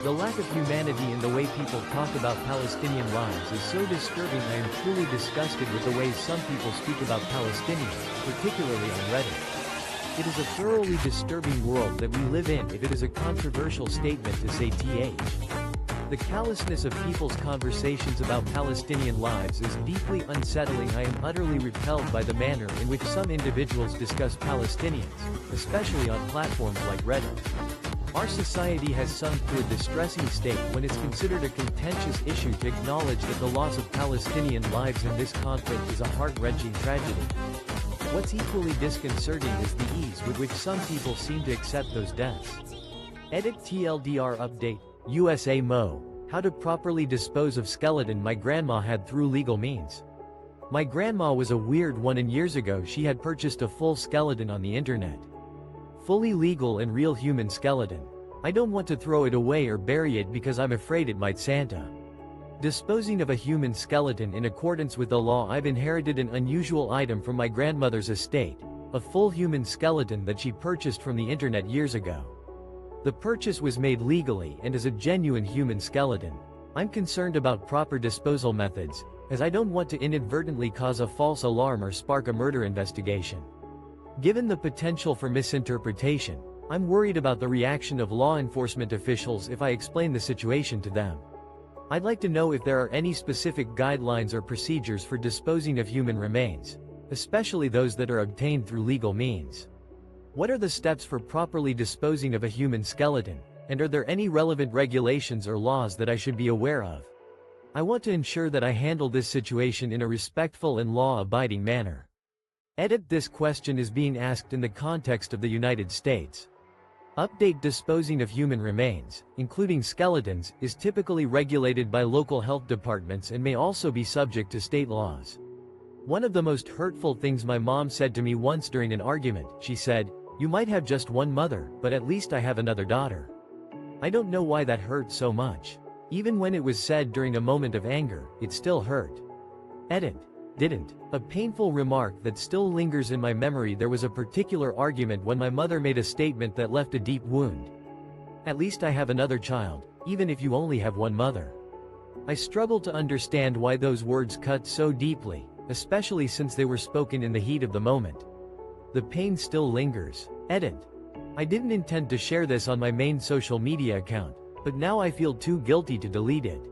The lack of humanity in the way people talk about Palestinian lives is so disturbing. I am truly disgusted with the ways some people speak about Palestinians, particularly on Reddit. It is a thoroughly disturbing world that we live in if it is a controversial statement to say th. The callousness of people's conversations about Palestinian lives is deeply unsettling. I am utterly repelled by the manner in which some individuals discuss Palestinians, especially on platforms like Reddit. Our society has sunk to a distressing state when it's considered a contentious issue to acknowledge that the loss of Palestinian lives in this conflict is a heart-wrenching tragedy. What's equally disconcerting is the ease with which some people seem to accept those deaths. Edit TLDR update, USA Mo. How to properly dispose of skeleton my grandma had through legal means. My grandma was a weird one, and years ago she had purchased a full skeleton on the internet. Fully legal and real human skeleton. I don't want to throw it away or bury it because I'm afraid it might Santa. Disposing of a human skeleton in accordance with the law. I've inherited an unusual item from my grandmother's estate, a full human skeleton that she purchased from the internet years ago. The purchase was made legally and is a genuine human skeleton. I'm concerned about proper disposal methods, as I don't want to inadvertently cause a false alarm or spark a murder investigation. Given the potential for misinterpretation, I'm worried about the reaction of law enforcement officials if I explain the situation to them. I'd like to know if there are any specific guidelines or procedures for disposing of human remains, especially those that are obtained through legal means. What are the steps for properly disposing of a human skeleton, and are there any relevant regulations or laws that I should be aware of? I want to ensure that I handle this situation in a respectful and law-abiding manner. Edit. This question is being asked in the context of the United States. Update. Disposing of human remains, including skeletons, is typically regulated by local health departments and may also be subject to state laws. One of the most hurtful things my mom said to me once during an argument, she said, "You might have just one mother, but at least I have another daughter." I don't know why that hurt so much. Even when it was said during a moment of anger, it still hurt. Edit. Didn't. A painful remark that still lingers in my memory. There was a particular argument when my mother made a statement that left a deep wound. At least I have another child, even if you only have one mother. I struggle to understand why those words cut so deeply, especially since they were spoken in the heat of the moment. The pain still lingers. Edit. I didn't intend to share this on my main social media account, but now I feel too guilty to delete it.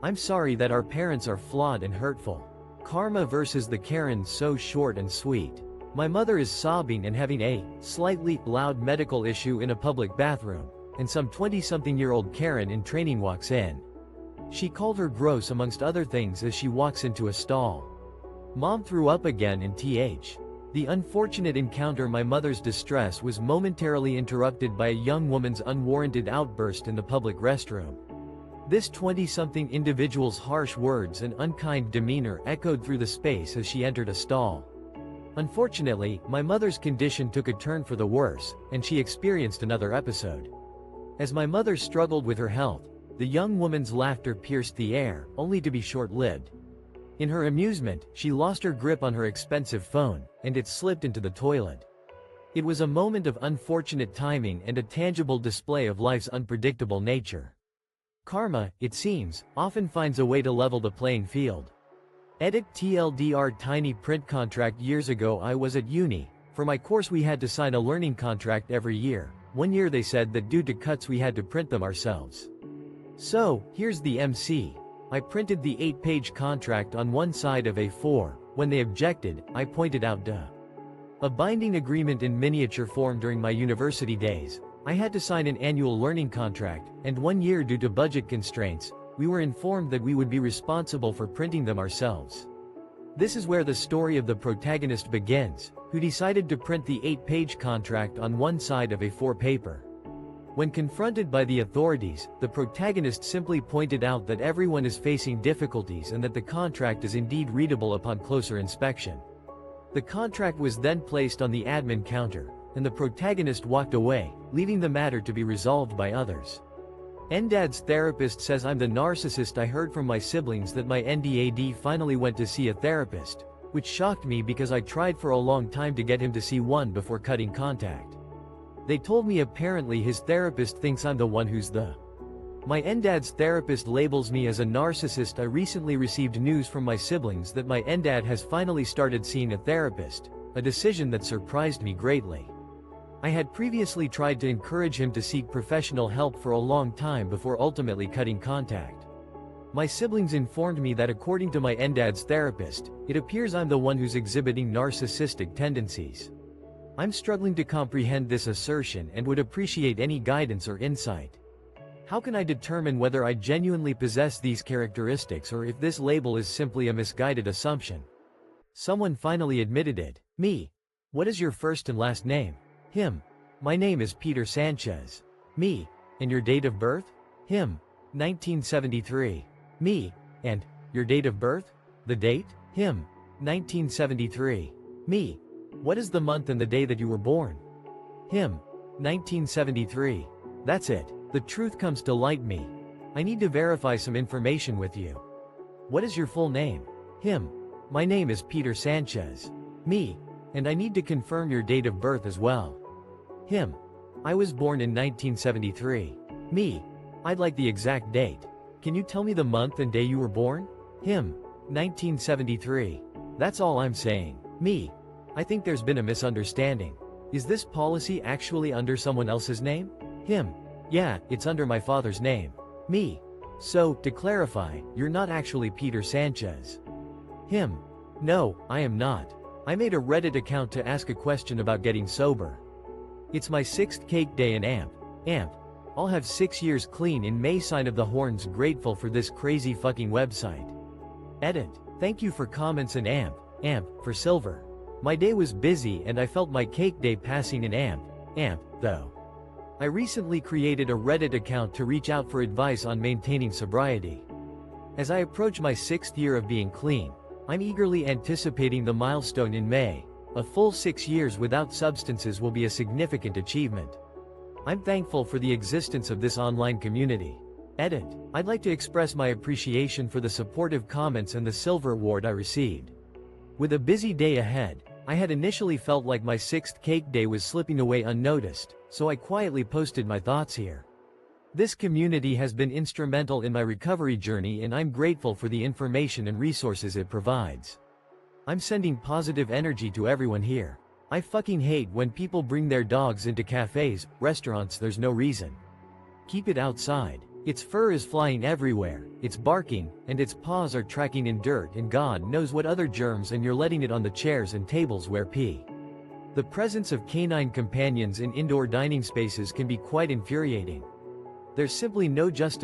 I'm sorry that our parents are flawed and hurtful. Karma versus the Karen. So short and sweet. My mother is sobbing and having a slightly loud medical issue in a public bathroom, and some 20-something-year-old Karen in training walks in. She called her gross amongst other things as she walks into a stall. Mom threw up again and th. The unfortunate encounter. My mother's distress was momentarily interrupted by a young woman's unwarranted outburst in the public restroom. This 20-something individual's harsh words and unkind demeanor echoed through the space as she entered a stall. Unfortunately, my mother's condition took a turn for the worse, and she experienced another episode. As my mother struggled with her health, the young woman's laughter pierced the air, only to be short-lived. In her amusement, she lost her grip on her expensive phone, and it slipped into the toilet. It was a moment of unfortunate timing and a tangible display of life's unpredictable nature. Karma, it seems, often finds a way to level the playing field. Edit. TLDR. Tiny print contract. Years ago I was at uni. For my course we had to sign a learning contract every year. One year they said that due to cuts we had to print them ourselves. So, here's the MC. I printed the 8-page contract on one side of A4. When they objected, I pointed out a binding agreement in miniature form. During my university days, I had to sign an annual learning contract, and one year due to budget constraints, we were informed that we would be responsible for printing them ourselves. This is where the story of the protagonist begins, who decided to print the 8-page contract on one side of A4 paper. When confronted by the authorities, the protagonist simply pointed out that everyone is facing difficulties and that the contract is indeed readable upon closer inspection. The contract was then placed on the admin counter, and the protagonist walked away, leaving the matter to be resolved by others. Ndad's therapist says I'm the narcissist. I heard from my siblings that my NDAD finally went to see a therapist, which shocked me because I tried for a long time to get him to see one before cutting contact. They told me apparently his therapist thinks I'm the one who's the My NDAD's therapist labels me as a narcissist. I recently received news from my siblings that my NDAD has finally started seeing a therapist, a decision that surprised me greatly. I had previously tried to encourage him to seek professional help for a long time before ultimately cutting contact. My siblings informed me that according to my NDAD's therapist, it appears I'm the one who's exhibiting narcissistic tendencies. I'm struggling to comprehend this assertion and would appreciate any guidance or insight. How can I determine whether I genuinely possess these characteristics or if this label is simply a misguided assumption? Someone finally admitted it. Me. What is your first and last name? Him. My name is Peter Sanchez. Me. And your date of birth? Him. 1973. Me. And your date of birth? The date? Him. 1973. Me. What is the month and the day that you were born? Him. 1973. That's it. The truth comes to light me. I need to verify some information with you. What is your full name? Him. My name is Peter Sanchez. Me. And I need to confirm your date of birth as well. Him. I was born in 1973. Me. I'd like the exact date. Can you tell me the month and day you were born? Him. 1973. That's all I'm saying. Me. I think there's been a misunderstanding. Is this policy actually under someone else's name? Him. Yeah, it's under my father's name. Me. So, to clarify, you're not actually Peter Sanchez. Him. No, I am not. I made a Reddit account to ask a question about getting sober. It's my 6th cake day in AMP. I'll have 6 years clean in May. Sign of the horns. Grateful for this crazy fucking website. Edit. Thank you for comments and AMP for silver. My day was busy and I felt my cake day passing in AMP though. I recently created a Reddit account to reach out for advice on maintaining sobriety. As I approach my 6th year of being clean, I'm eagerly anticipating the milestone in May. A full 6 years without substances will be a significant achievement. I'm thankful for the existence of this online community. Edit. I'd like to express my appreciation for the supportive comments and the silver award I received. With a busy day ahead, I had initially felt like my 6th cake day was slipping away unnoticed, so I quietly posted my thoughts here. This community has been instrumental in my recovery journey and I'm grateful for the information and resources it provides. I'm sending positive energy to everyone here. I fucking hate when people bring their dogs into cafes, restaurants. There's no reason. Keep it outside. Its fur is flying everywhere, it's barking, and its paws are tracking in dirt and God knows what other germs, and you're letting it on the chairs and tables where pee. The presence of canine companions in indoor dining spaces can be quite infuriating. There's simply no justification